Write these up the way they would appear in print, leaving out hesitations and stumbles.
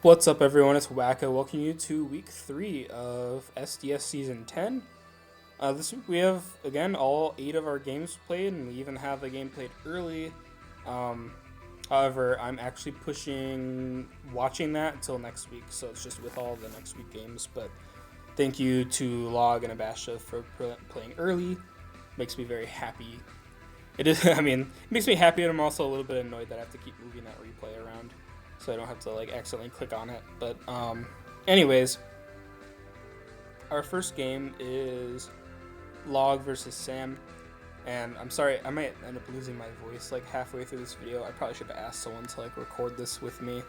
What's up, everyone? It's Wacko. Welcome you to week 3 of SDS Season 10. This week we have, again, all 8 of our games played, and we even have a game played early. However, I'm actually pushing watching that until next week, so it's just with all the next week games. But thank you to Log and Abasha for playing early. Makes me very happy. It is, it makes me happy, and I'm also a little bit annoyed that I have to keep moving that replay around, so I don't have to accidentally click on it. But anyways, our first game is Log versus Sam, and I'm sorry, I might end up losing my voice halfway through this video. I probably should have asked someone to record this with me.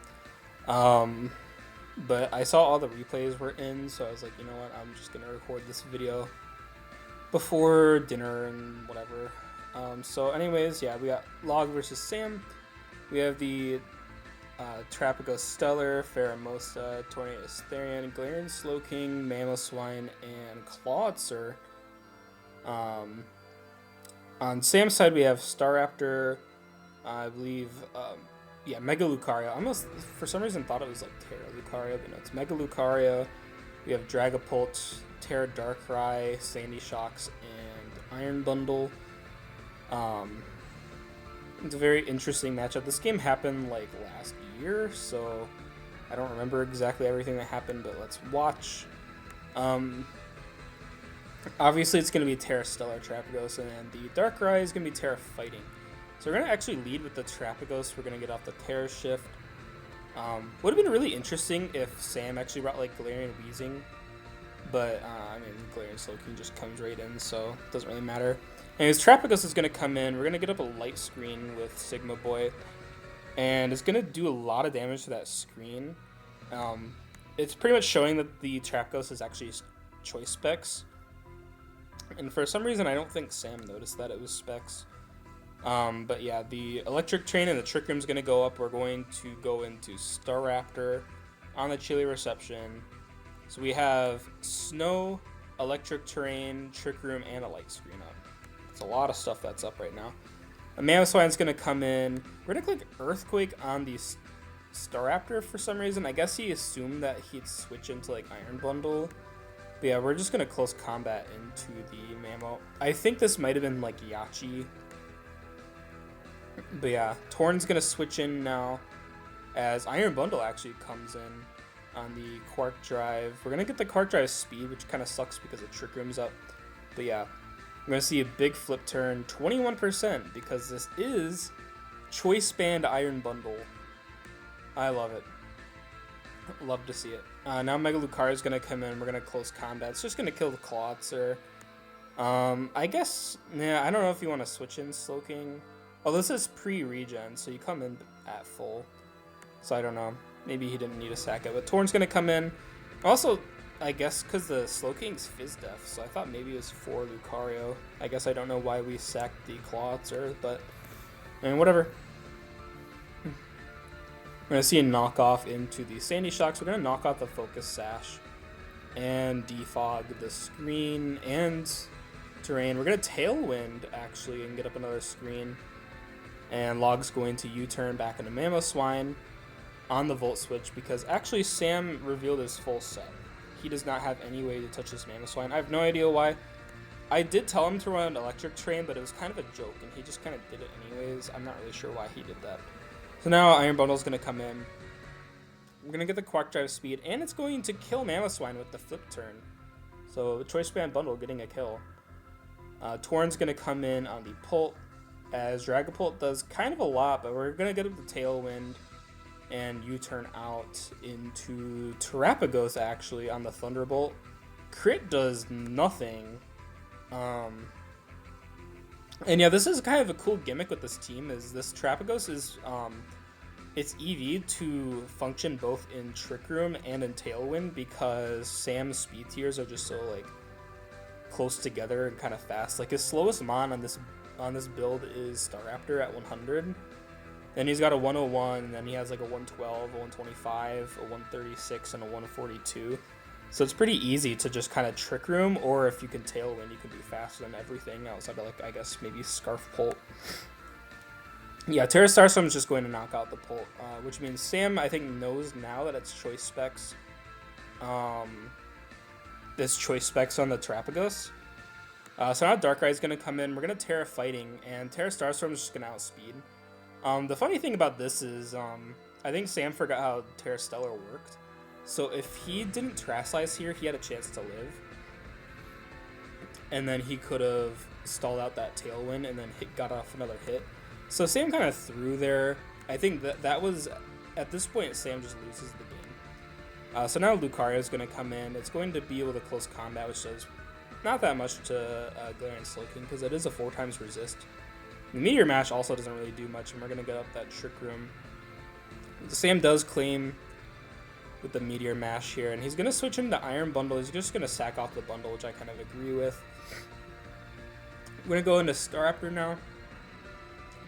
But I saw all the replays were in, so I was like, you know what, I'm just gonna record this video before dinner and whatever. So anyways, yeah, we got Log versus Sam. We have the Tropico Stellar, Pheromosa, Tornadus Therian, Galarian Slowking, Mamoswine, and Clawitzer. On Sam's side, we have Staraptor, I believe, Mega Lucario. I almost, for some reason, thought it was Tera Lucario, but no, it's Mega Lucario. We have Dragapult, Tera Darkrai, Sandy Shocks, and Iron Bundle. It's a very interesting matchup. This game happened last year, so I don't remember exactly everything that happened, but let's watch. Obviously it's going to be Tera Stellar Trapagos, and then the Darkrai is going to be Tera Fighting. So we're going to actually lead with the Trapagos. We're going to get off the Tera Shift. Would have been really interesting if Sam actually brought Galarian Weezing, but Galarian Slowking just comes right in, so it doesn't really matter. Anyways, Trapagos is going to come in. We're going to get up a light screen with Sigma Boy, and it's going to do a lot of damage to that screen. It's pretty much showing that the Trapagos is actually choice specs, and for some reason I don't think Sam noticed that it was specs. But yeah, the Electric Train and the Trick Room is going to go up. We're going to go into Staraptor on the Chili Reception. So we have Snow, Electric Terrain, Trick Room, and a light screen up. It's a lot of stuff that's up right now. Mamoswine's going to come in. We're going to click Earthquake on the Staraptor for some reason. I guess he assumed that he'd switch into Iron Bundle. But yeah, we're just going to close combat into the Mamo. I think this might have been Yachi. But yeah, Torn's going to switch in now as Iron Bundle actually comes in on the Quark Drive. We're going to get the Quark Drive speed, which kind of sucks because the Trick Room's up. But yeah, we're going to see a big flip turn, 21%, because this is Choice Band Iron Bundle. I love it. Love to see it. Now Mega Lucario is going to come in. We're going to close combat. It's just going to kill the Clawitzer. I guess, I don't know if you want to switch in Slowking. Oh, this is pre-regen, so you come in at full. So I don't know. Maybe he didn't need to sack it. But Torn's going to come in. Also, I guess because the Slowking's Fizz Def, so I thought maybe it was for Lucario. I guess I don't know why we sacked the Clawitzer, but whatever. We're going to see a knockoff into the Sandy Shocks. We're going to knock out the Focus Sash and defog the screen and terrain. We're going to Tailwind, actually, and get up another screen. And Log's going to U-turn back into Mamoswine on the Volt Switch, because actually Sam revealed his full set. He does not have any way to touch this Mamoswine. I have no idea why. I did tell him to run an Electric Train, but it was kind of a joke, and he just kind of did it anyways. I'm not really sure why he did that. So now Iron Bundle's going to come in. We're going to get the Quark Drive speed, and it's going to kill Mamoswine with the flip turn. So Choice Band Bundle getting a kill. Torn's going to come in on the Pult, as Dragapult does kind of a lot, but we're going to get up the Tailwind and U-turn out into Terapagos, actually, on the Thunderbolt. Crit does nothing. And yeah, this is kind of a cool gimmick with this team, is this Terapagos is, its EV to function both in Trick Room and in Tailwind, because Sam's speed tiers are just so, close together and kind of fast. His slowest mon on this build is Staraptor at 100. Then he's got a 101, and then he has a 112, a 125, a 136, and a 142. So it's pretty easy to just kind of Trick Room, or if you can Tailwind, you can be faster than everything outside of I guess maybe Scarf Pult. Yeah, Tera Starstorm is just going to knock out the Pult, which means Sam, I think, knows now that it's choice specs. There's choice specs on the Terapagos. So now Darkrai is going to come in. We're going to Tera Fighting, and Tera Starstorm is just going to outspeed. The funny thing about this is I think Sam forgot how Tera Stellar worked. So if he didn't Terrasilize here, he had a chance to live. And then he could have stalled out that Tailwind and then got off another hit. So Sam kind of threw there. I think that was, at this point, Sam just loses the game. So now Lucario is going to come in. It's going to be able to close combat, which does not that much to Glare and Slowking, because it is a 4x resist. The Meteor Mash also doesn't really do much, and we're going to get up that Trick Room. Sam does claim with the Meteor Mash here, and he's going to switch into Iron Bundle. He's just going to sack off the bundle, which I kind of agree with. We're going to go into Staraptor now.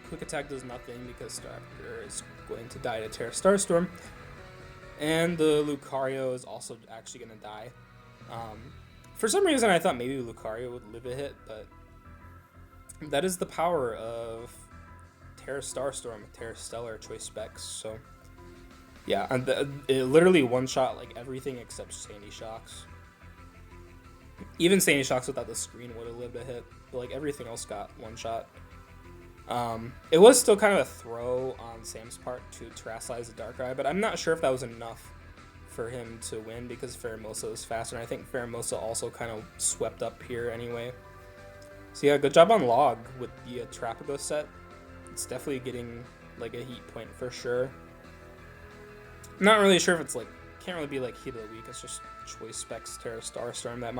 Quick Attack does nothing because Staraptor is going to die to Tera Starstorm. And the Lucario is also actually going to die. For some reason, I thought maybe Lucario would live a hit, but that is the power of Tera Starstorm, Tera Stellar choice specs. So, yeah, it literally one-shot like everything except Sandy Shocks. Even Sandy Shocks without the screen would have lived a hit, but like everything else got one-shot. It was still kind of a throw on Sam's part to Terrasilize the Darkrai, but I'm not sure if that was enough for him to win because Pheromosa was faster, and I think Pheromosa also kind of swept up here anyway. So yeah, good job on Log with the Terapagos set. It's definitely getting like a heat point for sure. I'm not really sure if it's like, can't really be like heat of the week, it's just choice specs Tera Starstorm. That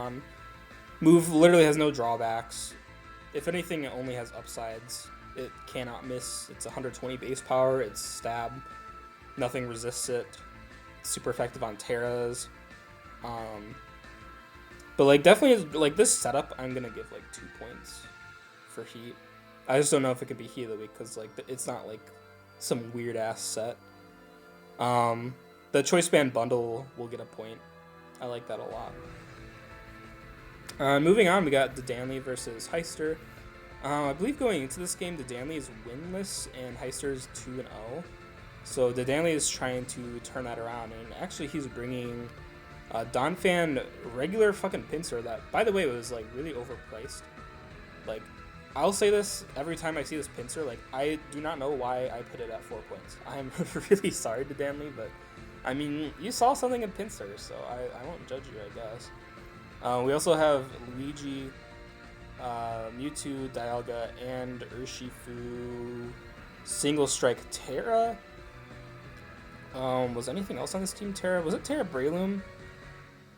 move literally has no drawbacks. If anything, it only has upsides. It cannot miss. It's 120 base power. It's stab. Nothing resists it. It's super effective on Terras. But like definitely like this setup, I'm gonna give like 2 points for heat. I just don't know if it could be heat of the week because like it's not like some weird ass set. The choice band bundle will get a point. I like that a lot. Moving on, we got Dedanley versus Heister. I believe going into this game, Dedanley is winless and Heister is 2-0. So Dedanley is trying to turn that around, and actually he's bringing Donphan regular fucking Pinsir that, by the way, was like really overpriced. Like, I'll say this every time I see this Pinsir, like, I do not know why I put it at 4 points. I'm really sorry, Dedanley, but I mean, you saw something in Pinsir, so I won't judge you, I guess. We also have Luigi, Mewtwo, Dialga, and Urshifu. Single Strike Tera. Was anything else on this team Tera? Was it Tera Breloom?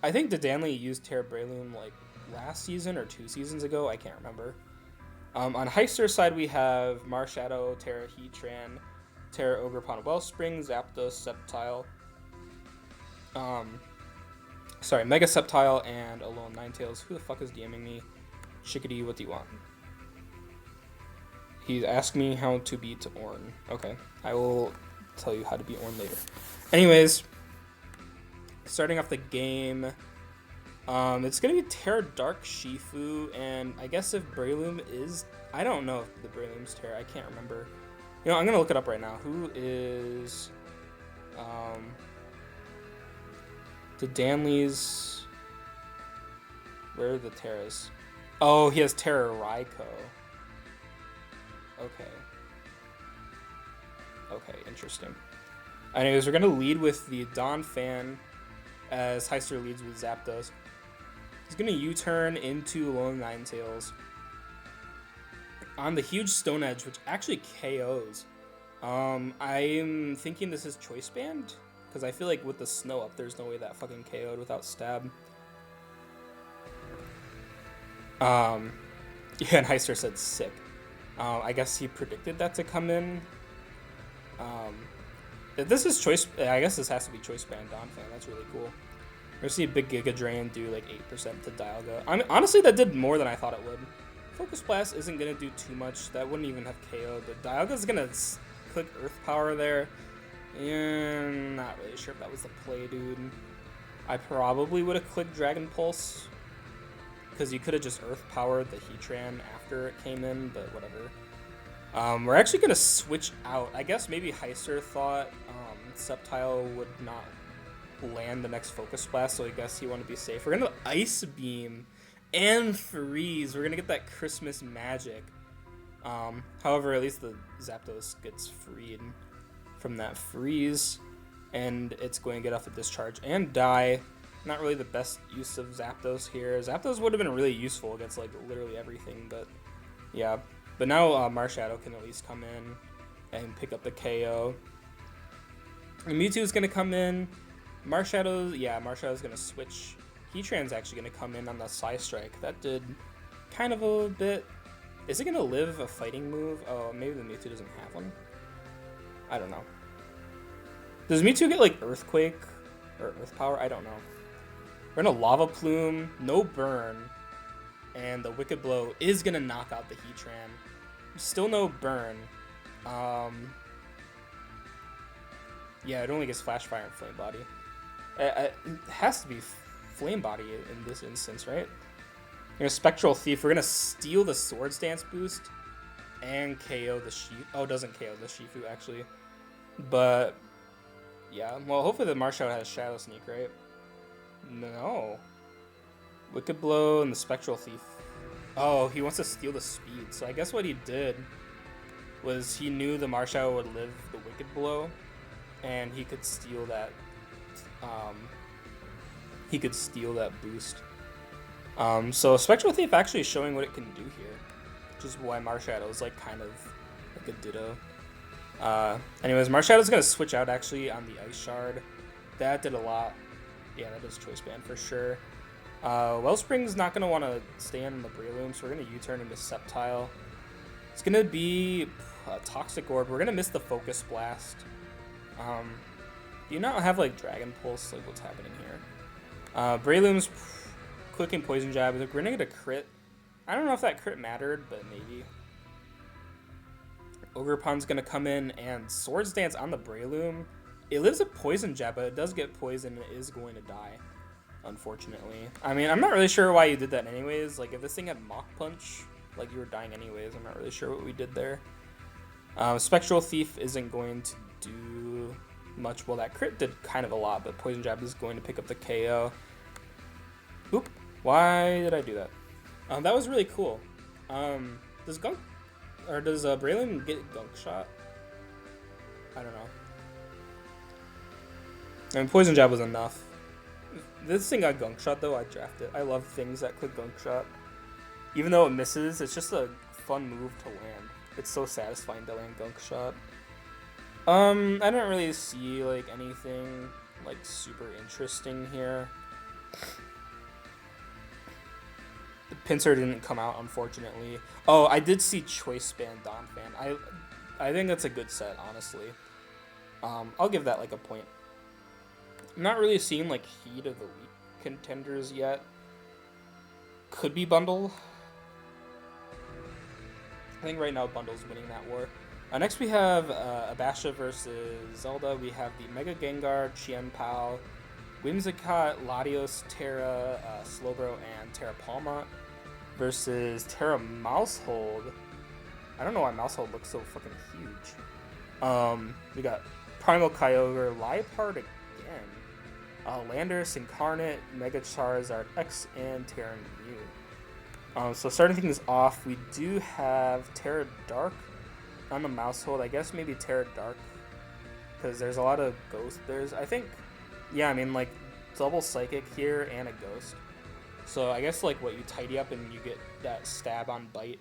I think Dedanley used Tera Breloom like last season or 2 seasons ago. I can't remember. On Heister's side, we have Marshadow, Tera Heatran, Tera Ogerpon Wellspring, Zapdos, Sceptile. Mega Sceptile and Alolan Ninetales. Who the fuck is DMing me? Chickadee, what do you want? He's asked me how to beat Ornn. Okay, I will tell you how to beat Ornn later. Anyways, starting off the game, it's going to be Tera Dark Shifu, and I guess if Breloom is... I don't know if the Breloom's Tera, I can't remember. You know, I'm going to look it up right now. Who is... Dedanley's... Where are the Teras? Oh, he has Tera Raikou. Okay, interesting. Anyways, we're going to lead with the Donphan as Heister leads with Zapdos. He's going to U-turn into Alolan Ninetales on the huge Stone Edge, which actually KOs. I'm thinking this is Choice Band, because I feel like with the snow up, there's no way that fucking KO'd without Stab. Yeah, and Heister said sick. I guess he predicted that to come in. If this is choice, I guess this has to be Choice Band Donphan. That's really cool. We're gonna see a big Giga Drain do like 8% to Dialga. Honestly, that did more than I thought it would. Focus Blast isn't gonna do too much. That wouldn't even have KO, but Dialga's gonna click Earth Power there. And not really sure if that was the play, dude. I probably would have clicked Dragon Pulse, because you could have just Earth Powered the Heatran after it came in, but whatever. We're actually gonna switch out. I guess maybe Heister thought Sceptile would not land the next Focus Blast, so I guess he wanted to be safe. We're gonna Ice Beam and Freeze. We're gonna get that Christmas magic. However, at least the Zapdos gets freed from that freeze, and it's going to get off a discharge and die. Not really the best use of Zapdos here. Zapdos would have been really useful against like literally everything, but yeah. But now Marshadow can at least come in and pick up the KO. And Mewtwo's going to come in. Marshadow's going to switch. Heatran's actually going to come in on the Psy Strike. That did kind of a bit. Is it going to live a fighting move? Oh, maybe the Mewtwo doesn't have one. I don't know. Does Mewtwo get like Earthquake or Earth Power? I don't know. We're going to Lava Plume, no burn, and the Wicked Blow is going to knock out the Heatran. Still no burn. Yeah, it only gets Flash Fire and Flame Body. It has to be Flame Body in this instance, right? We're gonna Spectral Thief. We're gonna steal the Swords Dance boost and KO the Shifu. Oh, it doesn't KO the Shifu actually, but yeah. Well, hopefully the Marshadow has Shadow Sneak, right? No. Wicked Blow and the Spectral Thief. Oh, he wants to steal the speed. So I guess what he did was he knew the Marshadow would live the Wicked Blow, and he could steal that. He could steal that boost. So Spectral Thief actually showing what it can do here, which is why Marshadow is like kind of like a Ditto. Anyways, Marshadow's gonna switch out actually on the Ice Shard. That did a lot. Yeah, that is Choice Band for sure. Wellspring's not gonna want to stay in the Breloom, so we're gonna U-turn into Sceptile. It's gonna be a Toxic Orb. We're gonna miss the Focus Blast. Do you not have like Dragon Pulse? Like what's happening here? Breloom's clicking Poison Jab. We're gonna get a crit. I don't know if that crit mattered, but maybe. Ogerpon's gonna come in and Swords Dance on the Breloom. It lives a Poison Jab, but it does get poison and it is going to die, unfortunately. I mean, I'm not really sure why you did that anyways. Like, if this thing had Mach Punch, like, you were dying anyways. I'm not really sure what we did there. Spectral Thief isn't going to do much. Well, that crit did kind of a lot, but Poison Jab is going to pick up the KO. Oop. Why did I do that? That was really cool. Does Breloom get Gunk Shot? I don't know. I mean, Poison Jab was enough. This thing got Gunk Shot though, I draft it. I love things that click Gunk Shot. Even though it misses, it's just a fun move to land. It's so satisfying to land Gunk Shot. I don't really see like anything like super interesting here. The Pinsir didn't come out, unfortunately. Oh, I did see Choice Band Donphan. I think that's a good set, honestly. I'll give that like a point. I'm not really seeing like Heat of the Week contenders yet. Could be Bundle. I think right now Bundle's winning that war. Next we have Abasha versus Zelda. We have the Mega Gengar, Chien-Pao, Whimsicott, Latios, Tera, Slowbro, and Tera Palmont versus Tera Mousehold. I don't know why Mousehold looks so fucking huge. We got Primal Kyogre, Liepard again, Landorus, Incarnate, Mega Charizard X, and Terran Mew. So starting things off, we do have Tera Dark on the Mousehold. I guess maybe Tera Dark, because there's a lot of Ghost. I think, yeah, I mean, like, double Psychic here and a Ghost. So I guess, like, what, you tidy up and you get that stab on Bite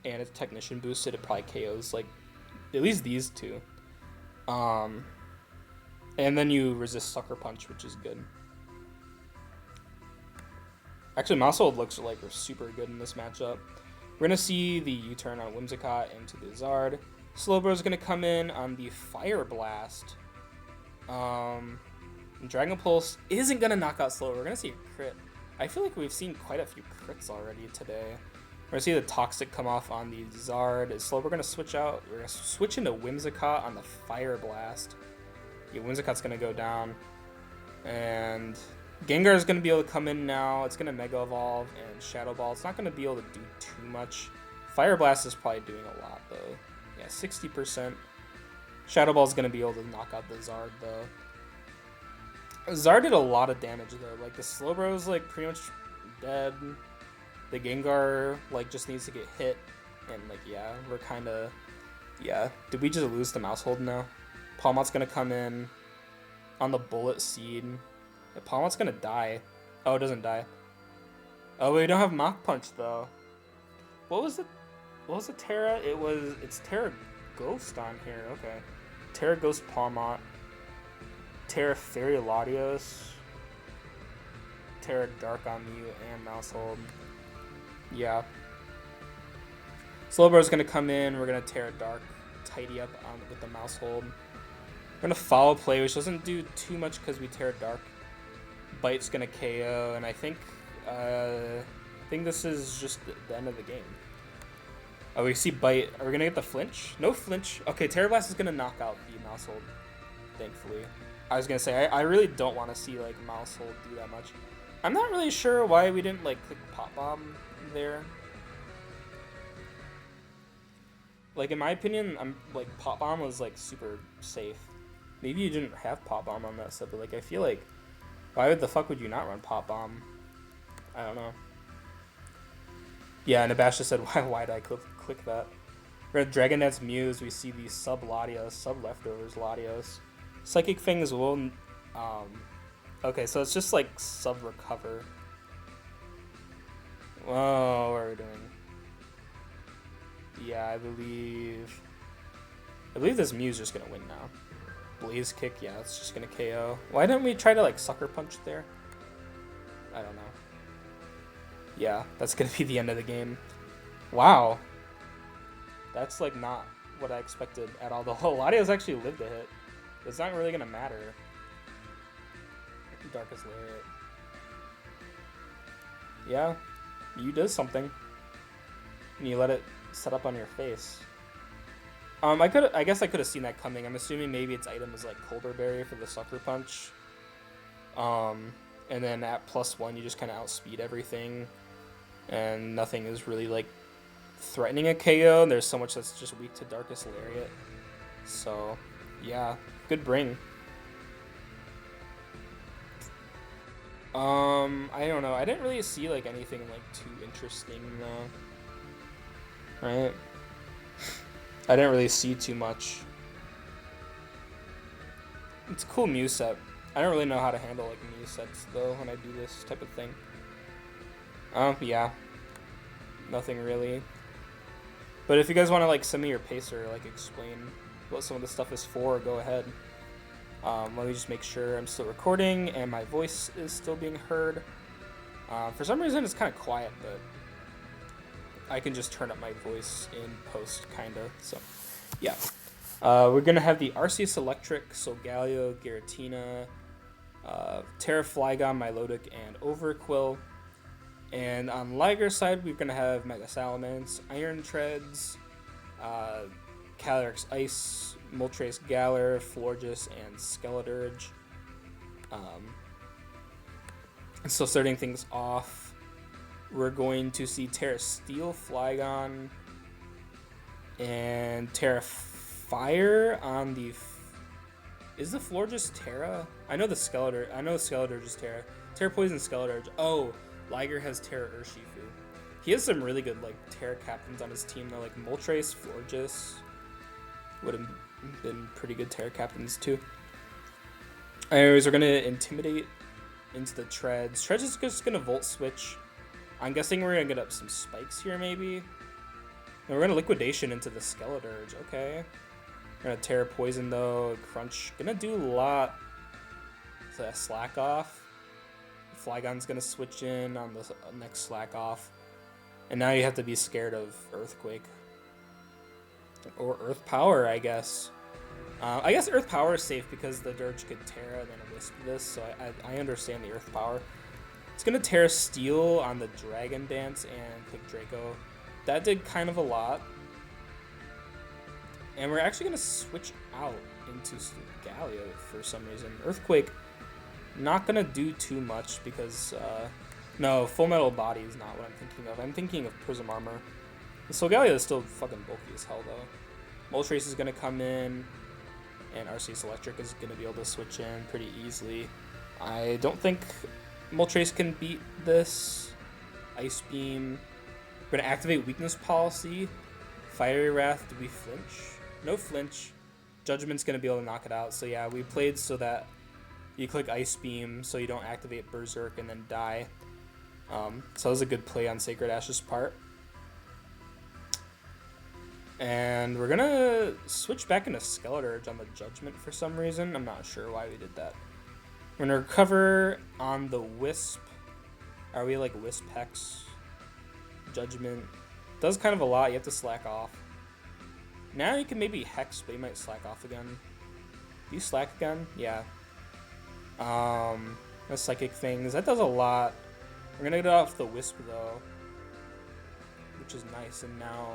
and it's Technician boosted, it probably KOs, like, at least these two. And then you resist Sucker Punch, which is good. Actually, Mousehold looks like we're super good in this matchup. We're going to see the U-turn on Whimsicott into the Zard. Slowbro's going to come in on the Fire Blast. Dragon Pulse isn't going to knock out Slowbro. We're going to see a crit. I feel like we've seen quite a few crits already today. We're going to see the Toxic come off on the Zard. Is Slowbro going to switch out? We're going to switch into Whimsicott on the Fire Blast. Yeah, Whimsicott's going to go down. And Gengar is going to be able to come in now. It's going to Mega Evolve and Shadow Ball. It's not going to be able to do too much. Fire Blast is probably doing a lot, though. Yeah, 60%. Shadow Ball's gonna be able to knock out the Zard though. Zard did a lot of damage though. Like the Slowbro's like pretty much dead. The Gengar like just needs to get hit, and like yeah, we're kind of yeah. Did we just lose the Mousehold now? Palmot's gonna come in on the Bullet Seed. Yeah, Palmot's gonna die. Oh, it doesn't die. Oh, we don't have Mach Punch though. What was it? What was it? Tera? It's Tera Ghost on here. Okay, Tera Ghost Palmot. Tera Fairy Latios. Tera Dark on Mew and Mousehold. Yeah. Slowbro's gonna come in. We're gonna Tera Dark, tidy up with the Mousehold. We're gonna Follow Play, which doesn't do too much because we Tera Dark. Bite's gonna KO, and I think this is just the end of the game. Oh, we see Bite. Are we gonna get the flinch? No flinch. Okay, Tera Blast is gonna knock out the Mousehold. Thankfully, I was gonna say I really don't want to see like Mousehold do that much. I'm not really sure why we didn't like click Pop Bomb there. Like in my opinion, I'm like Pop Bomb was like super safe. Maybe you didn't have Pop Bomb on that set, but like I feel like why the fuck would you not run Pop Bomb? I don't know. Yeah, and Abasha said why did I click that? We're at Dragon Dance Muse. We see these sub Latios, sub leftovers Latios. Psychic Fangs will okay, so it's just like sub recover. Whoa, what are we doing? Yeah, I believe this Mew's just gonna win now. Blaze Kick, yeah, it's just gonna KO. Why didn't we try to like Sucker Punch there? I don't know. Yeah, that's gonna be the end of the game. Wow. That's like not what I expected at all. The whole Latios actually lived a hit. It's not really gonna matter. Darkest Lariat. Yeah, you did something. And you let it set up on your face. I guess I could have seen that coming. I'm assuming maybe its item is like Colder Berry for the Sucker Punch. And then at +1 you just kind of outspeed everything, and nothing is really like threatening a KO. There's so much that's just weak to Darkest Lariat. So yeah, good bring. I don't know. I didn't really see like anything like too interesting though. Right? I didn't really see too much. It's a cool Mew set. I don't really know how to handle like Mew sets though when I do this type of thing. Yeah. Nothing really. But if you guys want to like send me your pacer, like explain what some of the stuff is for, go ahead. Let me just make sure I'm still recording and my voice is still being heard. For some reason it's kind of quiet, but I can just turn up my voice in post, kinda. So, yeah. We're gonna have the Arceus Electric, Solgaleo, Giratina, Tera Flygon, Milotic, and Overqwil. And on Liger's side, we're gonna have Mega Salamence, Iron Treads, Calyrex Ice, Moltres Galar, Florges, and Skeledirge. So starting things off, we're going to see Tera Steel, Flygon, and Tera Fire on the... Is the Florges Tera? I know Skeledirge is Tera. Tera Poison Skeledirge. Oh, Liger has Tera Urshifu. He has some really good like Tera captains on his team though, like Moltres, Florges would have been pretty good Tera captains too. Anyways, we're gonna Intimidate into the Treads. Treads is just gonna Volt Switch. I'm guessing we're gonna get up some spikes here maybe. And we're gonna Liquidation into the Skeledirge. Okay. We're gonna Tera Poison though. Crunch. Gonna do a lot to Slack Off. Flygon's gonna switch in on the next Slack Off. And now you have to be scared of Earthquake. Or Earth Power, I guess. I guess Earth Power is safe because the Dirge could Tera and then Wisp this, so I understand the Earth Power. It's gonna Tera Steel on the Dragon Dance and click Draco. That did kind of a lot. And we're actually gonna switch out into Galio for some reason. Earthquake, not gonna do too much because, no, Full Metal Body is not what I'm thinking of. I'm thinking of Prism Armor. The Solgaleo is still fucking bulky as hell though. Moltres is going to come in, and RCS Electric is going to be able to switch in pretty easily. I don't think Moltres can beat this. Ice Beam. We're going to activate Weakness Policy. Fiery Wrath, do we flinch? No flinch. Judgment's going to be able to knock it out. So yeah, we played so that you click Ice Beam so you don't activate Berserk and then die. So that was a good play on Sacred Ash's part. And we're going to switch back into Skeleturge on the Judgment for some reason. I'm not sure why we did that. We're going to recover on the Wisp. Are we like Wisp Hex? Judgment. Does kind of a lot. You have to slack off. Now you can maybe Hex, but you might slack off again. Do you slack again? Yeah. The Psychic things. That does a lot. We're going to get off the Wisp though, which is nice. And now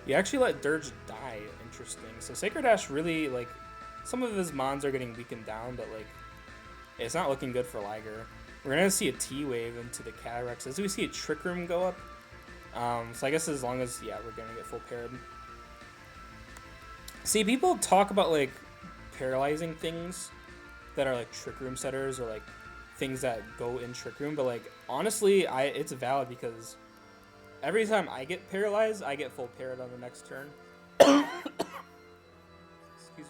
you actually let Dirge die. Interesting. So Sacred Ash really, like, some of his mons are getting weakened down, but like, it's not looking good for Liger. We're going to see a T-Wave into the Calyrex as we see a Trick Room go up. So I guess as long as, yeah, we're going to get full parried. See, people talk about, like, paralyzing things that are, like, Trick Room setters or, like, things that go in Trick Room. But, like, honestly, it's valid because every time I get paralyzed, I get full parried on the next turn. Excuse me.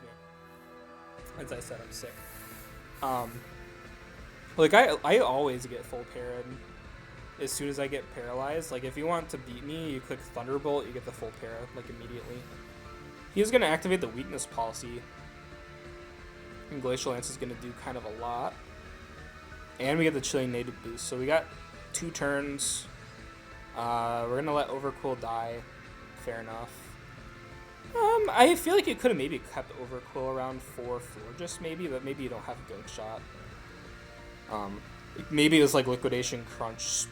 As I said, I'm sick. Like, I always get full parried as soon as I get paralyzed. Like, if you want to beat me, you click Thunderbolt, you get the full para, like, immediately. He's going to activate the Weakness Policy. And Glacial Lance is going to do kind of a lot. And we get the Chilling Native boost. So we got 2 turns. We're going to let Overcool die. Fair enough. I feel like you could have maybe kept Overcool around 4 Florges, maybe, but maybe you don't have a Ghost Shot. Maybe it was like Liquidation Crunch,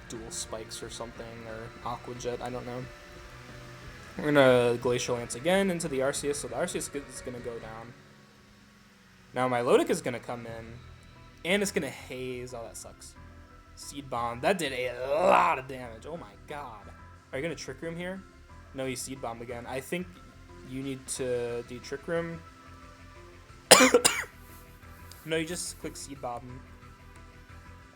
dual spikes or something, or Aqua Jet, I don't know. We're gonna Glacial Lance again into the Arceus, so the Arceus is gonna go down. Now my Lodic is gonna come in, and it's gonna Haze. Oh, that sucks. Seed Bomb, that did a lot of damage. Oh my god. Are you gonna Trick Room here? No, you Seed Bomb again. I think you need to do Trick Room. No, you just click Seed Bomb.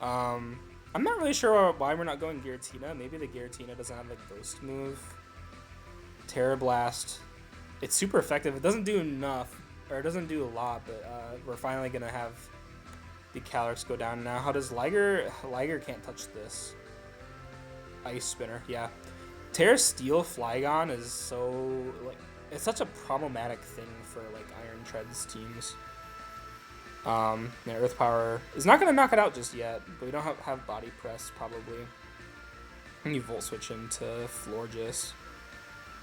I'm not really sure why we're not going Giratina. Maybe the Giratina doesn't have a Ghost move. Terra Blast. It's super effective. It doesn't do enough, or it doesn't do a lot, but we're finally going to have the Calyrex go down now. How does Liger? Liger can't touch this. Ice Spinner, yeah. Terra Steel Flygon is so, like, it's such a problematic thing for, like, Iron Treads teams. Earth Power is not going to knock it out just yet, but we don't have Body Press, probably. And you Volt Switch into Florges.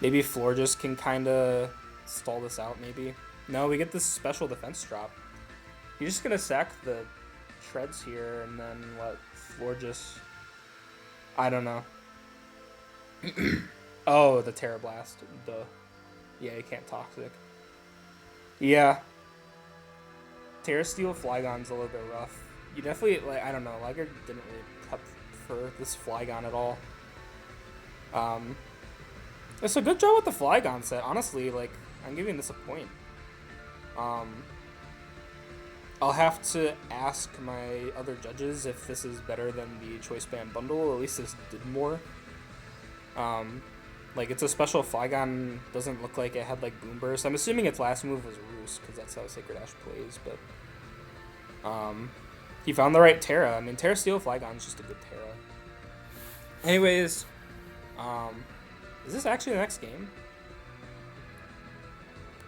Maybe Florges can kind of stall this out, maybe. No, we get this special defense drop. You're just going to sack the Treads here and then let Florges... I don't know. Oh, the Terra Blast. Duh. Yeah, you can't Toxic. Yeah. Terra Steel Flygon's a little bit rough. You definitely, like, I don't know, Liger didn't really prep for this Flygon at all. It's a good job with the Flygon set. Honestly, like, I'm giving this a point. I'll have to ask my other judges if this is better than the Choice Band bundle. At least this did more. Like, it's a special Flygon. Doesn't look like it had, like, Boom Burst. I'm assuming its last move was Roost, because that's how Sacred Ash plays, but... he found the right Terra. I mean, Terra Steel Flygon's just a good Terra. Anyways, is this actually the next game?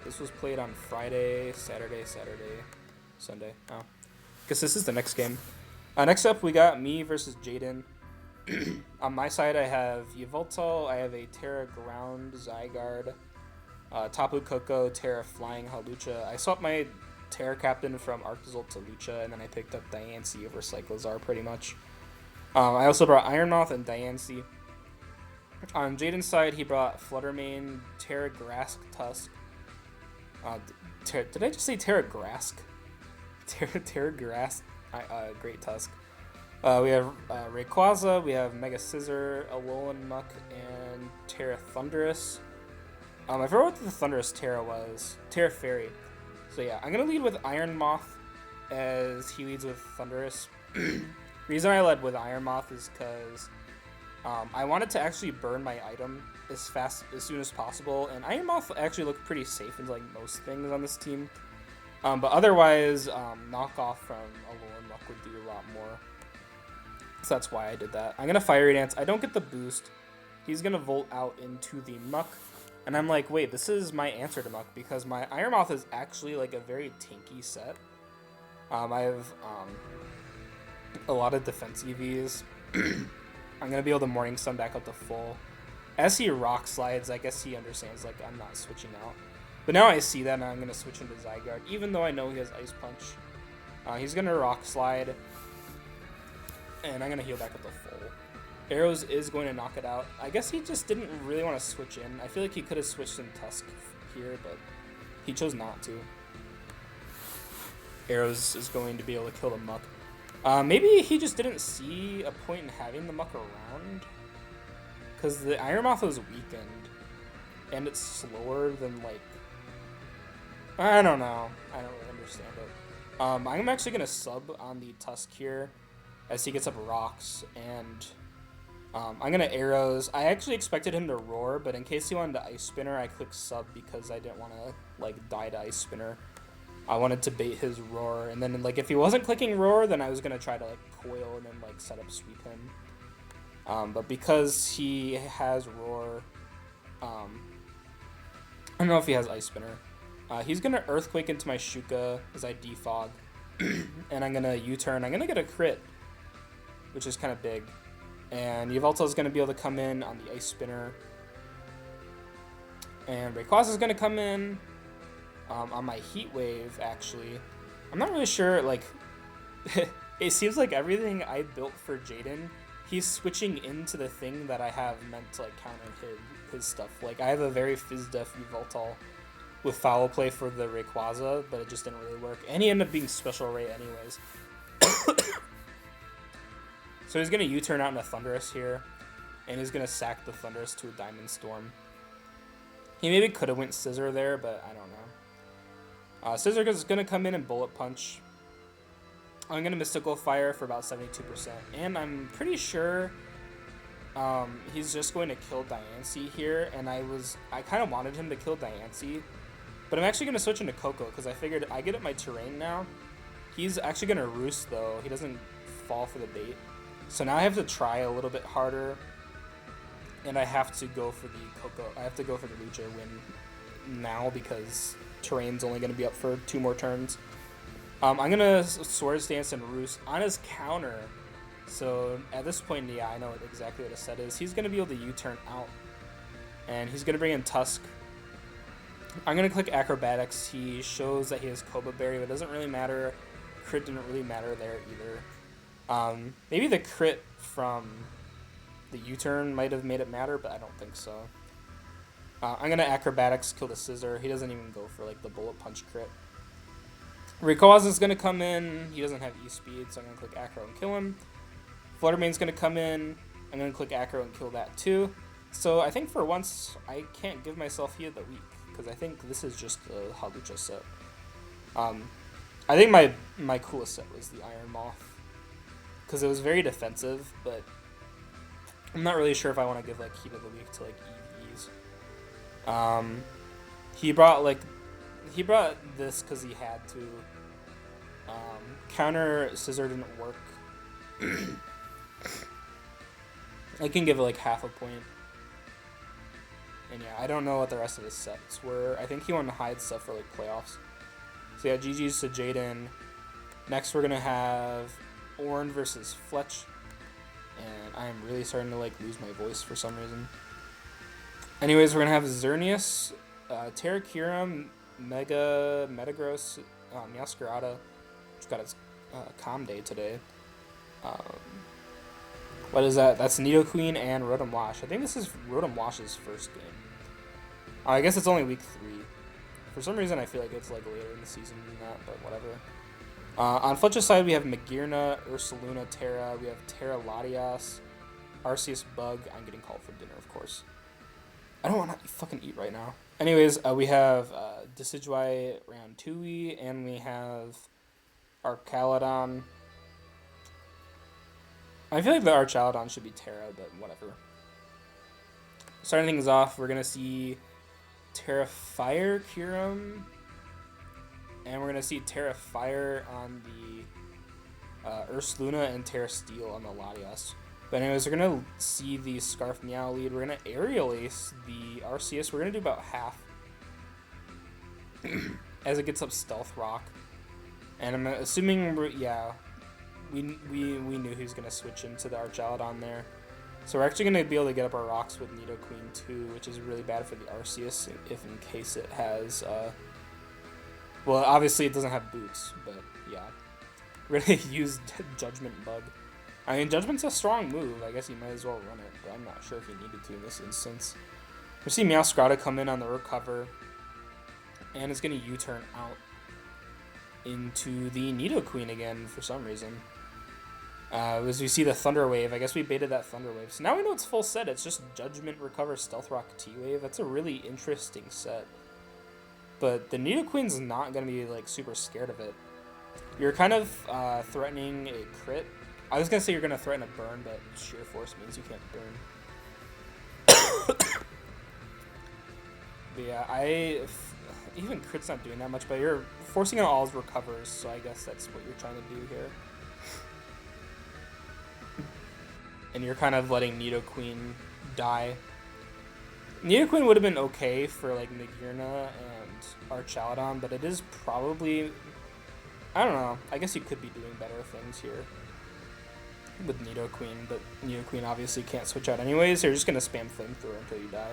This was played on Friday, Saturday, Sunday. Oh. Guess this is the next game. Next up, we got me versus Jaden. On my side, I have Yveltal, I have a Terra Ground Zygarde, Tapu Koko, Terra Flying Halucha. I swapped my Terra Captain from Arctozolt to Lucha, and then I picked up Diancie over Cyclizar pretty much. I also brought Ironmouth and Diancie. On Jaden's side, he brought Fluttermane, Terra Grask Tusk. Did I just say Terra Grask? Terra Grask, Great Tusk. We have Rayquaza, we have Mega Scizor, Alolan Muck, and Terra Thundurus. I forgot what the Thunderous Tera was. Tera Fairy. So yeah, I'm gonna lead with Iron Moth as he leads with Thunderous. Reason I led with Iron Moth is because I wanted to actually burn my item as soon as possible, and Iron Moth actually looked pretty safe in like most things on this team. But otherwise, knockoff from Alolan Muck would do a lot more. So that's why I did that. I'm gonna Fiery Dance. I don't get the boost. He's gonna Volt out into the Muck. And I'm like, wait, this is my answer to Muck because my Iron Moth is actually like a very tanky set. I have a lot of defense EVs. I'm going to be able to Morning Sun back up to full. As he Rock Slides, I guess he understands like I'm not switching out. But now I see that and I'm going to switch into Zygarde, even though I know he has Ice Punch. He's going to Rock Slide. And I'm going to heal back up to full. Arrows is going to knock it out. I guess he just didn't really want to switch in. I feel like he could have switched in Tusk here, but he chose not to. Arrows is going to be able to kill the Muck. Maybe he just didn't see a point in having the Muck around. Because the Iron Moth was weakened. And it's slower than, like... I don't know. I don't really understand it. I'm actually going to sub on the Tusk here as he gets up rocks, and... I'm going to Arrows. I actually expected him to Roar, but in case he wanted to Ice Spinner, I clicked sub because I didn't want to, like, die to Ice Spinner. I wanted to bait his Roar, and then, like, if he wasn't clicking Roar, then I was going to try to, like, Coil and then, like, set up Sweep him. But because he has Roar, I don't know if he has Ice Spinner. He's going to Earthquake into my Shuka as I Defog, and I'm going to U-turn. I'm going to get a crit, which is kind of big. And Yveltal is going to be able to come in on the Ice Spinner. And Rayquaza is going to come in on my Heat Wave, actually. I'm not really sure, like... it seems like everything I built for Jaden, he's switching into the thing that I have meant to, like, counter his stuff. Like, I have a very Fizz-Def Yveltal with Foul Play for the Rayquaza, but it just didn't really work. And he ended up being Special Ray anyways. So he's going to U-turn out into Thunderous here, and he's going to sack the Thunderous to a Diamond Storm. He maybe could have went Scissor there, but I don't know. Scissor is going to come in and Bullet Punch. I'm going to Mystical Fire for about 72%, and I'm pretty sure he's just going to kill Diancie here, and I kind of wanted him to kill Diancie, but I'm actually going to switch into Coco, because I figured I get up my terrain now. He's actually going to Roost, though. He doesn't fall for the bait. So now I have to try a little bit harder, and I have to go for the Coco. I have to go for the Lucha win now because terrain's only going to be up for 2 more turns. I'm going to Swords Dance and Roost on his counter. So at this point, yeah, I know exactly what a set is. He's going to be able to U-turn out, and he's going to bring in Tusk. I'm going to click Acrobatics. He shows that he has Koba Berry, but it doesn't really matter. Crit didn't really matter there either. Maybe the crit from the U-turn might have made it matter, but I don't think so. I'm going to Acrobatics, kill the Scissor. He doesn't even go for, like, the Bullet Punch crit. Rayquaza is going to come in. He doesn't have E-Speed, so I'm going to click Acro and kill him. Fluttermane's going to come in. I'm going to click Acro and kill that too. So I think for once, I can't give myself Heat of the Week, because I think this is just a Halucha set. I think my coolest set was the Iron Moth, because it was very defensive, but I'm not really sure if I want to give, like, Heat of the Week to, like, EVs. He brought this because he had to. Counter Scissor didn't work. I can give it, like, half a point. And yeah, I don't know what the rest of his sets were. I think he wanted to hide stuff for, like, playoffs. So yeah, GG's to Jaden. Next we're going to have Ornn versus Fletch, and I'm really starting to, like, lose my voice for some reason. Anyways, we're gonna have Xerneas, Terrakirum, Metagross, Meowscarada, which got its Calm Day today. What is that? That's Nidoqueen and Rotom Wash. I think this is Rotom Wash's first game. I guess it's only week 3. For some reason, I feel like it's, like, later in the season than that, but whatever. On Fletch's side, we have Magearna, Ursaluna, Tera. We have Tera Latias, Arceus Bug. I'm getting called for dinner, of course. I don't want to fucking eat right now. Anyways, we have Decidueye Rantui, and we have Archaludon. I feel like the Archaludon should be Tera, but whatever. Starting things off, we're going to see Tera Fire Kyurem, and we're going to see Tera Fire on the Ursaluna and Tera Steel on the Latias. But anyways, we're going to see the Scarf Meow lead. We're going to Aerial Ace the Arceus. We're going to do about half as it gets up Stealth Rock. And I'm assuming, yeah, we knew he was going to switch into the Archaludon there. So we're actually going to be able to get up our rocks with Nidoqueen too, which is really bad for the Arceus if in case it has, well, obviously it doesn't have boots, but yeah. We're going to use Judgment Bug. I mean, Judgment's a strong move. I guess you might as well run it, but I'm not sure if you needed to in this instance. We're seeing Meowscarada come in on the recover, and it's going to U-turn out into the Nidoqueen again for some reason. As we see the Thunder Wave, I guess we baited that Thunder Wave. So now we know it's full set. It's just Judgment, Recover, Stealth Rock, T-Wave. That's a really interesting set. But the Nidoqueen's not going to be like super scared of it. You're kind of threatening a crit. I was going to say you're going to threaten a burn, but Sheer Force means you can't burn. But yeah, even crit's not doing that much, but you're forcing out all his recovers, so I guess that's what you're trying to do here. And you're kind of letting Nidoqueen die. Nidoqueen would have been okay for like Magearna and Archaludon, but it is probably, I don't know, I guess you could be doing better things here with Nidoqueen, but Nidoqueen obviously can't switch out anyways, so you're just going to spam Flamethrower until you die.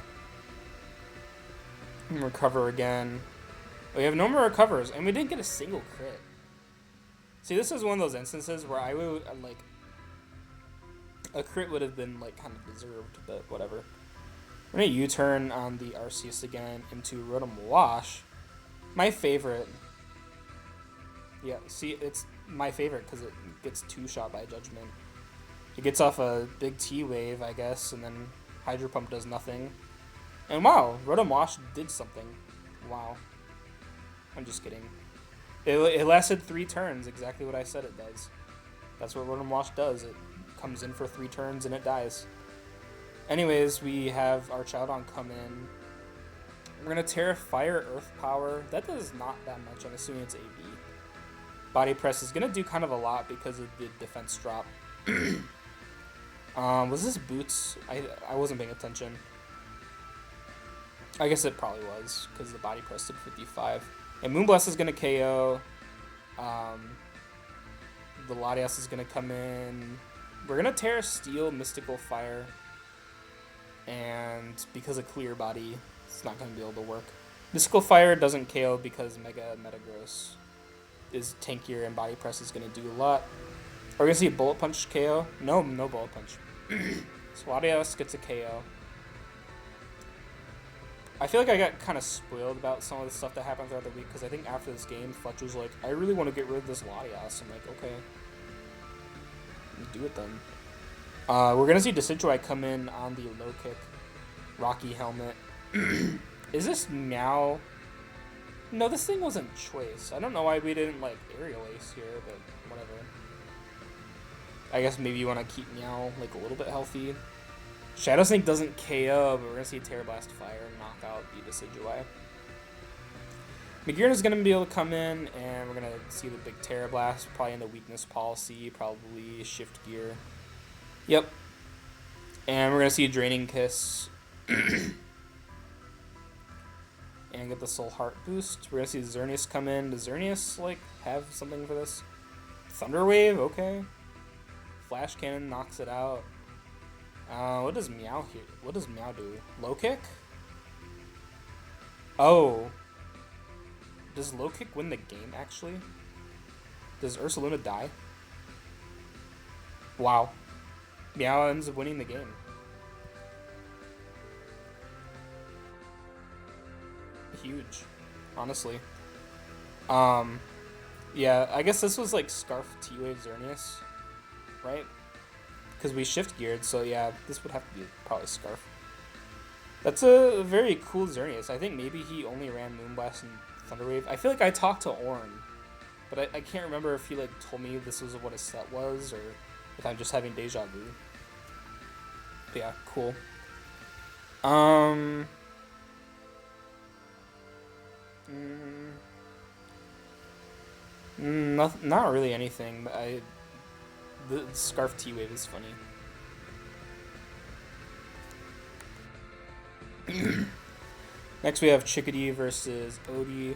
And recover again. We have no more recovers, and we didn't get a single crit. See, this is one of those instances where I would, like, a crit would have been, like, kind of deserved, but whatever. We're going to U-turn on the Arceus again into Rotom Wash. My favorite. Yeah, see, it's my favorite because it gets two-shot by Judgment. It gets off a big T-Wave, I guess, and then Hydro Pump does nothing. And wow, Rotom Wash did something. Wow. I'm just kidding. It lasted 3 turns, exactly what I said it does. That's what Rotom Wash does. It comes in for 3 turns and it dies. Anyways, we have Archaludon come in. We're going to Tera Fire Earth Power. That does not that much. I'm assuming it's AB. Body Press is going to do kind of a lot because of the defense drop. Was this Boots? I wasn't paying attention. I guess it probably was because the Body Press did 55. And Moonblast is going to KO. The Latias is going to come in. We're going to Tera Steel, Mystical Fire. And because of Clear Body, it's not going to be able to work. Mystical Fire doesn't KO because Mega Metagross is tankier and Body Press is going to do a lot. Are we going to see a Bullet Punch KO? No Bullet Punch. So Latias gets a KO. I feel like I got kind of spoiled about some of the stuff that happened throughout the week because I think after this game, Fletch was like, I really want to get rid of this Latias. I'm like, okay. Let's do it then. We're going to see Decidueye come in on the low kick. Rocky Helmet. Is this Meow? No, this thing wasn't Choice. I don't know why we didn't, like, Aerial Ace here, but whatever. I guess maybe you want to keep Meow, like, a little bit healthy. Shadow Sneak doesn't KO, but we're going to see Tera Blast Fire knock out the Decidueye. Magearna's going to be able to come in, and we're going to see the big Tera Blast, probably in the weakness policy, probably Shift Gear. Yep. And we're going to see a Draining Kiss. And get the Soul Heart boost. We're going to see Xerneas come in. Does Xerneas, like, have something for this? Thunder Wave? Okay. Flash Cannon knocks it out. What does Meow here? What does Meow do? Low kick? Oh. Does low kick win the game, actually? Does Ursaluna die? Wow. Meow ends up winning the game. Huge. Honestly. Yeah, I guess this was like Scarf T-Wave Xerneas. Right? Because we shift geared, so yeah, this would have to be probably Scarf. That's a very cool Xerneas. I think maybe he only ran Moonblast and Thunderwave. I feel like I talked to Orn, but I can't remember if he like told me this was what his set was or if I'm just having deja vu. But yeah, cool. Not really anything. The Scarf T-Wave is funny. Next we have Chickadee versus Odie.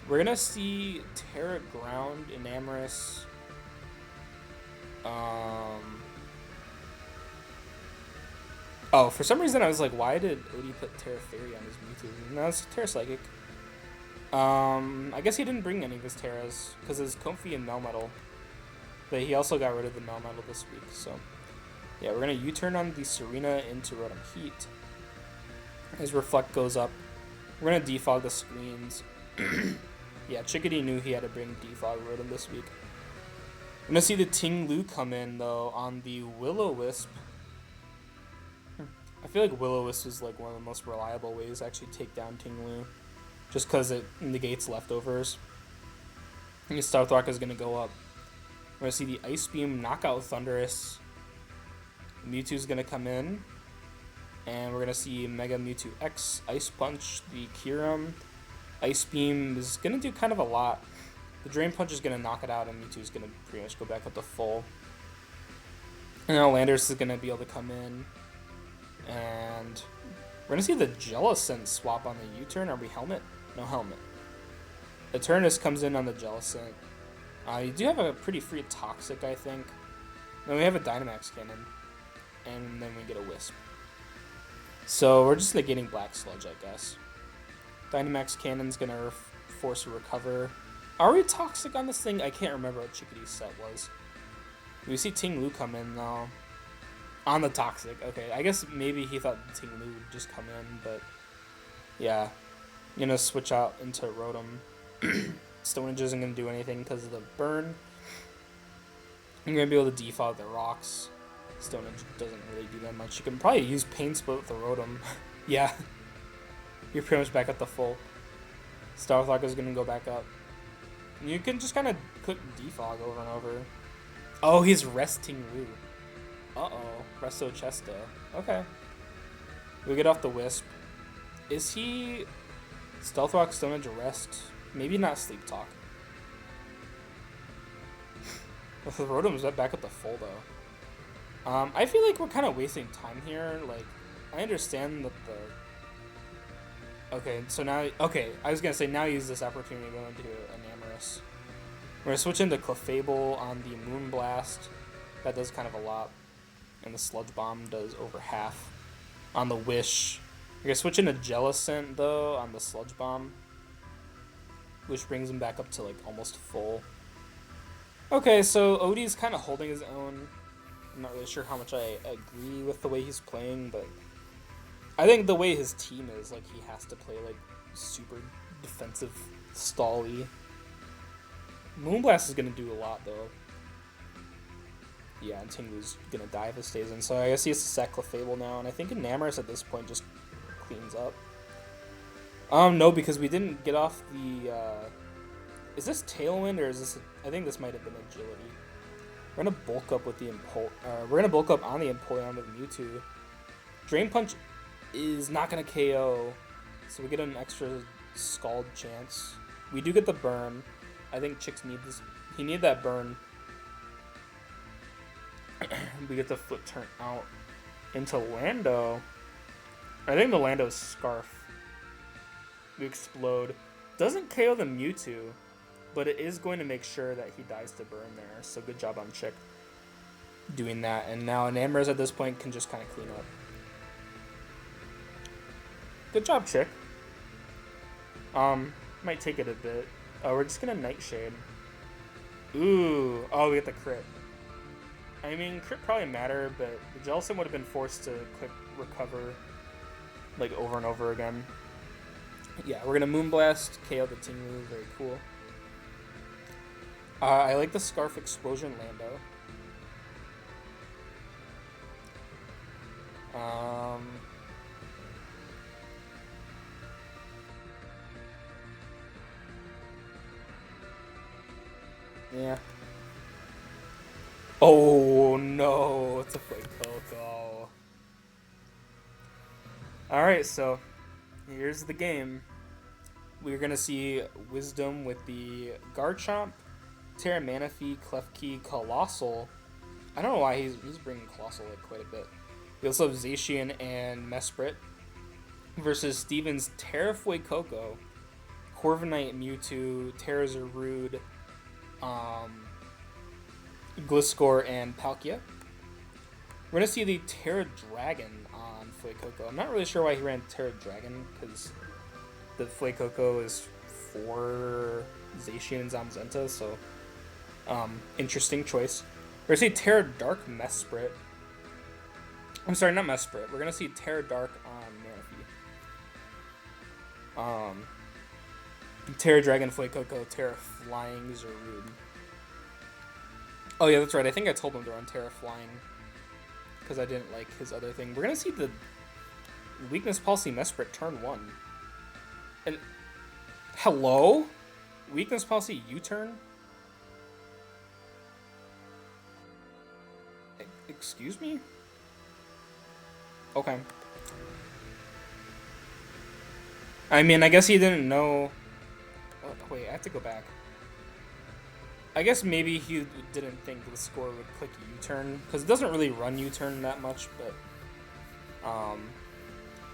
We're gonna see Tera Ground, Enamorous. Oh, for some reason I was like, why did Odie put Tera Fairy on his Mewtwo? No, it's Tera Psychic. I guess he didn't bring any of his Teras because his Comfey and Melmetal. But he also got rid of the Melmetal this week, so yeah, we're gonna U-turn on the Serena into Rotom Heat. His Reflect goes up. We're gonna defog the screens. Yeah, Chickadee knew he had to bring defog Rotom this week. I'm gonna see the Ting Lu come in though on the Will-O-Wisp. I feel like Will-O-Wisp is like one of the most reliable ways to actually take down Ting Lu, just because it negates leftovers. And his Starthrock is gonna go up. We're gonna see the Ice Beam knock out Thundurus. Mewtwo's gonna come in, and we're gonna see Mega Mewtwo X Ice Punch the Kyurem. Ice Beam is gonna do kind of a lot. The Drain Punch is gonna knock it out, and Mewtwo's gonna pretty much go back up to full. And now Landorus is gonna be able to come in, and we're gonna see the Jellicent swap on the U-turn. Are we Helmet? No Helmet. Eternus comes in on the Jellicent. You do have a pretty free Toxic, I think. Then we have a Dynamax Cannon, and then we get a Wisp. So we're just negating Black Sludge, I guess. Dynamax Cannon's gonna force a Recover. Are we Toxic on this thing? I can't remember what Chickadee's set was. We see Ting Lu come in though. On the Toxic, okay. I guess maybe he thought Ting Lu would just come in, but yeah. I'm gonna switch out into Rotom. Stone Edge isn't gonna do anything because of the burn. I'm gonna be able to defog the rocks. Stone Edge doesn't really do that much. You can probably use Pain Split with the Rotom. Yeah. You're pretty much back at the full. Starthrock is gonna go back up. You can just kind of click defog over and over. Oh, he's resting Wu. Uh-oh. Resto Chesta. Okay. We get off the Wisp. Is he Stealth Rock, Stone Edge, Rest? Maybe not Sleep Talk. The Rotom's back at the full though. I feel like we're kind of wasting time here. Like, I understand that the... Okay, so now... Okay, I was going to say now use this opportunity to go into Enamorous. We're going to switch into Clefable on the Moonblast. That does kind of a lot. And the Sludge Bomb does over half. On the Wish. We're going to switch into Jellicent, though, on the Sludge Bomb. Which brings him back up to, like, almost full. Okay, so Odie's kind of holding his own. I'm not really sure how much I agree with the way he's playing, but... I think the way his team is, like, he has to play, like, super defensive, stall-y. Moonblast is going to do a lot, though. Yeah, and Tinglu's going to die if it stays in, so I guess he has to sack Clefable now, and I think Enamorous at this point just cleans up. No, because we didn't get off the, Is this Tailwind, or is this... I think this might have been Agility. We're going to bulk up with the we're going to bulk up on the Empoleon with Mewtwo. Drain Punch is not going to KO, so we get an extra Scald chance. We do get the burn. I think Chicks need this. He needed that burn. We get the Flip Turn out into Lando. I think the Lando's Scarf. We explode. Doesn't KO the Mewtwo, but it is going to make sure that he dies to burn there. So good job on Chick doing that. And now Enamorous at this point can just kind of clean up. Good job, Chick. Might take it a bit. We're just gonna Nightshade. Ooh. Oh, we get the crit. I mean, crit probably matter, but the Jellicent would have been forced to click recover, like, over and over again. Yeah, we're gonna Moonblast, KO the Tinglu, very cool. I like the Scarf Explosion Lando. Yeah. Oh no, it's a Fuecoco. Alright, so here's the game. We're gonna see Wisdom with the Garchomp, Tera Manaphy, Klefki, Colossal. I don't know why he's bringing Colossal like quite a bit. We also have Zacian and Mesprit versus Steven's Tera Fuecoco, Corviknight, Mewtwo, Terrazarud, Gliscor, and Palkia. We're gonna see the Tera Dragon on Fuecoco. I'm not really sure why he ran Tera Dragon because the Fuecoco is for Zacian and Zamazenta, so interesting choice. We're gonna see Tera Dark Mesprit. I'm sorry, not Mesprit. We're gonna see Tera Dark on Manaphy. Tera Dragon Fuecoco, Tera Flying Zarud. Oh yeah, that's right. I think I told him to run Tera Flying because I didn't like his other thing. We're gonna see the Weakness Policy Mesprit turn 1. And hello? Weakness Policy U-turn? Excuse me? Okay. I mean, I guess he didn't know... Oh, wait, I have to go back. I guess maybe he didn't think the score would click U-turn, because it doesn't really run U-turn that much, but...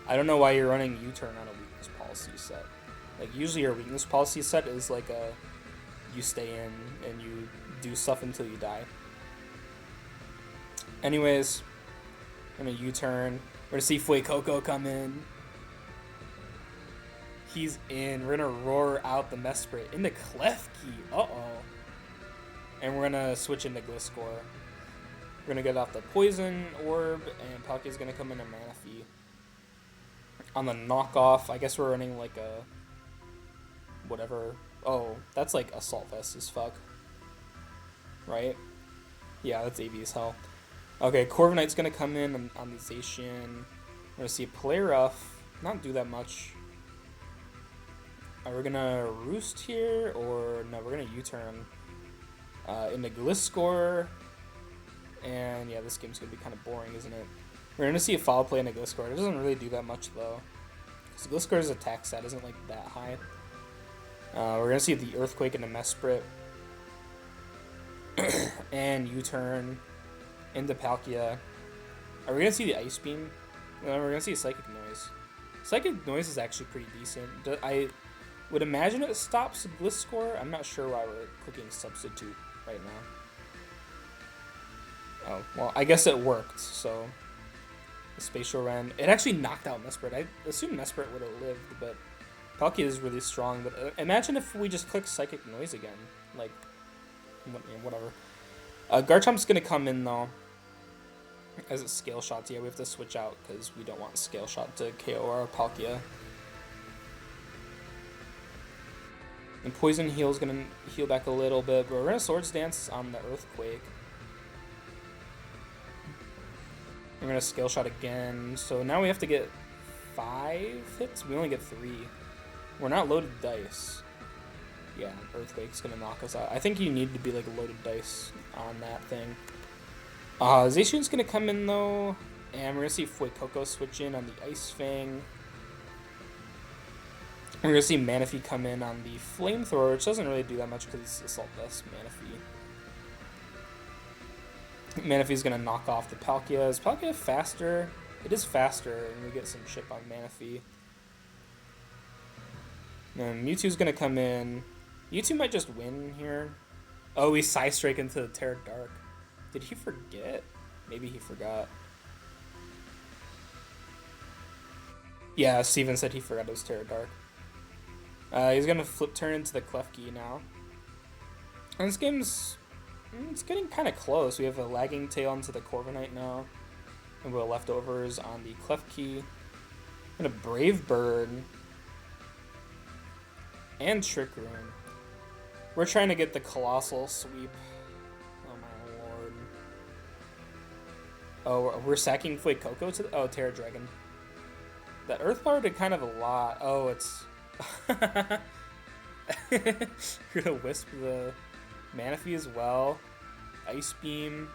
I don't know why you're running U-turn on a Weakness Policy set. Like, usually your Weakness Policy set is like a... You stay in, and you do stuff until you die. Anyways, I'm gonna U-turn. We're gonna see Fuecoco come in. He's in. We're gonna roar out the Mesprit into Klefki. Uh-oh. And we're gonna switch into Gliscor. We're gonna get off the Poison Orb, and Palkia's gonna come into Manaphy. On the knockoff, I guess we're running like a... Whatever. Oh, that's like Assault Vest as fuck. Right? Yeah, that's AV as hell. Okay, Corviknight's gonna come in on the Zacian. We're gonna see Play Rough. Not do that much. Are we gonna Roost here? Or no, we're gonna U-turn into Gliscor. And yeah, this game's gonna be kind of boring, isn't it? We're gonna see a Foul Play into Gliscor. It doesn't really do that much though. Because Gliscor's attack stat isn't like that high. We're gonna see the Earthquake into Mesprit. And U-turn into Palkia. Are we gonna see the Ice Beam? No, we're gonna see a Psychic Noise. Psychic Noise is actually pretty decent. I would imagine it stops Gliscor. I'm not sure why we're clicking Substitute right now. Oh, well, I guess it worked, so... The Spatial Ren. It actually knocked out Mesprit. I assumed Mesprit would have lived, but... Palkia is really strong, but imagine if we just click Psychic Noise again. Like, whatever. Garchomp's gonna come in, though. As it Scale Shots. Yeah, we have to switch out, because we don't want Scale Shot to KO our Palkia. And Poison Heal's gonna heal back a little bit, but we're gonna Swords Dance on the Earthquake. We're gonna Scale Shot again, so now we have to get 5 hits? We only get 3. We're not loaded dice. Yeah, Earthquake's gonna knock us out. I think you need to be like loaded dice on that thing. Zacian's gonna come in though, and we're gonna see Fuecoco switch in on the Ice Fang. We're gonna see Manaphy come in on the Flamethrower, which doesn't really do that much because it's Assault Vest Manaphy. Manaphy's gonna knock off the Palkia. Is Palkia faster? It is faster, and we get some chip on Manaphy. And Mewtwo's gonna come in. Mewtwo might just win here. Oh, we Psy Strike into the Tera Dark. Did he forget? Maybe he forgot. Yeah, Steven said he forgot it was Tera Dark. He's gonna Flip Turn into the Klefki now. And this game's... It's getting kind of close. We have a Lagging Tail into the Corviknight now. And we'll Leftovers on the Klefki. And a Brave Bird. And Trick Room. We're trying to get the Colossal Sweep. Oh my lord. Oh, we're sacking Fuecoco to the... Oh, Tera Dragon. That Earth Power did kind of a lot. Oh, it's... You're gonna Wisp the Manaphy as well. Ice Beam.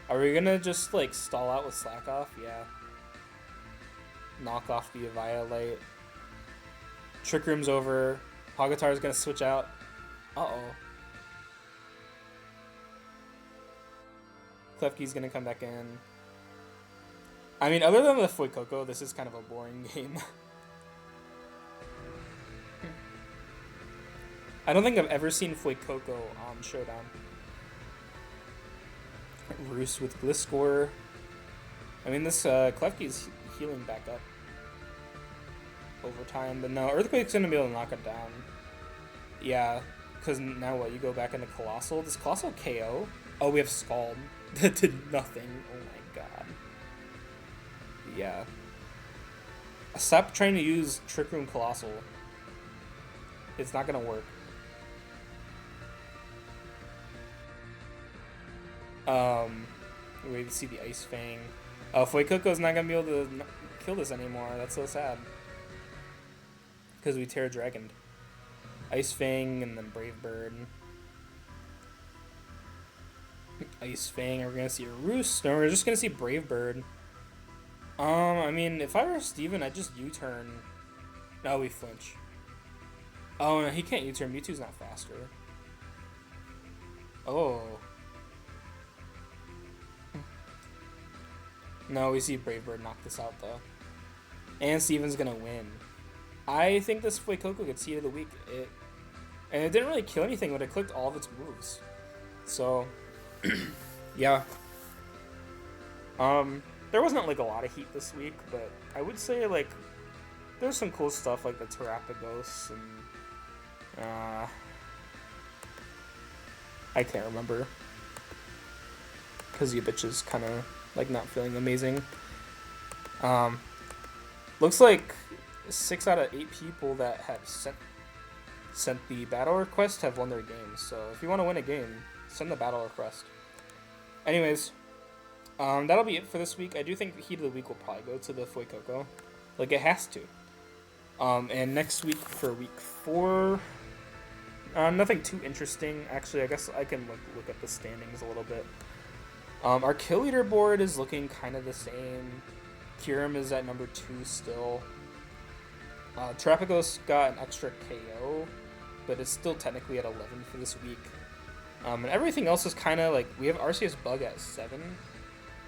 Are we gonna just like stall out with Slack Off? Yeah. Knock off the Violite. Trick Room's over. Hagatar's gonna switch out. Uh-oh. Klefki's gonna come back in. I mean, other than the Fuecoco, this is kind of a boring game. I don't think I've ever seen Fuecoco on Showdown. Roos with Gliscor. I mean, this Klefki's healing back up over time, but no, Earthquake's gonna be able to knock it down. Yeah, because now what? You go back into Colossal? Does Colossal KO? Oh, we have Scald. That did nothing. Oh my god. Yeah. Stop trying to use Trick Room Colossal. It's not gonna work. Wait to see the Ice Fang. Oh, Fuecoco's not gonna be able to kill this anymore. That's so sad. Because we Tera Dragoned. Ice Fang and then Brave Bird. Ice Fang, are we gonna see a Roost? No, we're just gonna see Brave Bird. I mean, if I were Steven, I'd just U-turn. No, we flinch. Oh, no, he can't U-turn. Mewtwo's not faster. Oh. No, we see Brave Bird knock this out, though. And Steven's gonna win. I think this Fuecoco gets Heat of the Week. And it didn't really kill anything, but it clicked all of its moves. So, yeah. There wasn't, like, a lot of heat this week, but I would say, like, there's some cool stuff, like the Terapagos and, I can't remember. Because you bitches kind of, like, not feeling amazing. Looks like 6 out of 8 people that have sent the battle request have won their games. So if you want to win a game, send the battle request. Anyways, that'll be it for this week. I do think Heat of the Week will probably go to the Fuecoco. Like, it has to. And next week for week 4, nothing too interesting. Actually, I guess I can look at the standings a little bit. Our kill leaderboard is looking kind of the same. Kyurem is at number 2 still. Terapagos got an extra KO, but it's still technically at 11 for this week. And everything else is kind of like, we have RCS Bug at 7.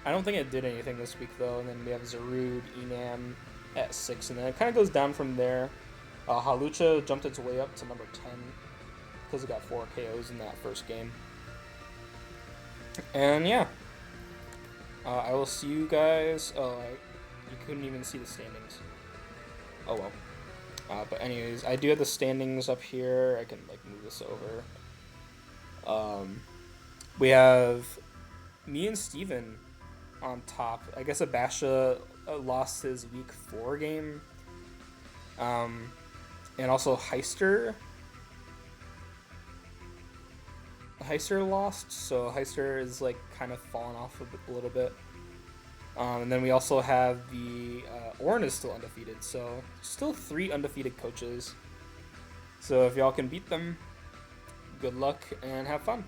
I don't think it did anything this week though. And then we have Zarude, Enam at 6, and then it kind of goes down from there. Halucha jumped its way up to number 10 because it got 4 KOs in that first game. And yeah, I will see you guys. Oh, you couldn't even see the standings. Oh well. But anyways, I do have the standings up here. I can like move this over. We have me and Steven on top. I guess Abasha lost his week 4 game. And also Heister lost, so Heister is like kind of fallen off a little bit. And then we also have the Ornn is still undefeated, so still 3 undefeated coaches. So if y'all can beat them, good luck and have fun.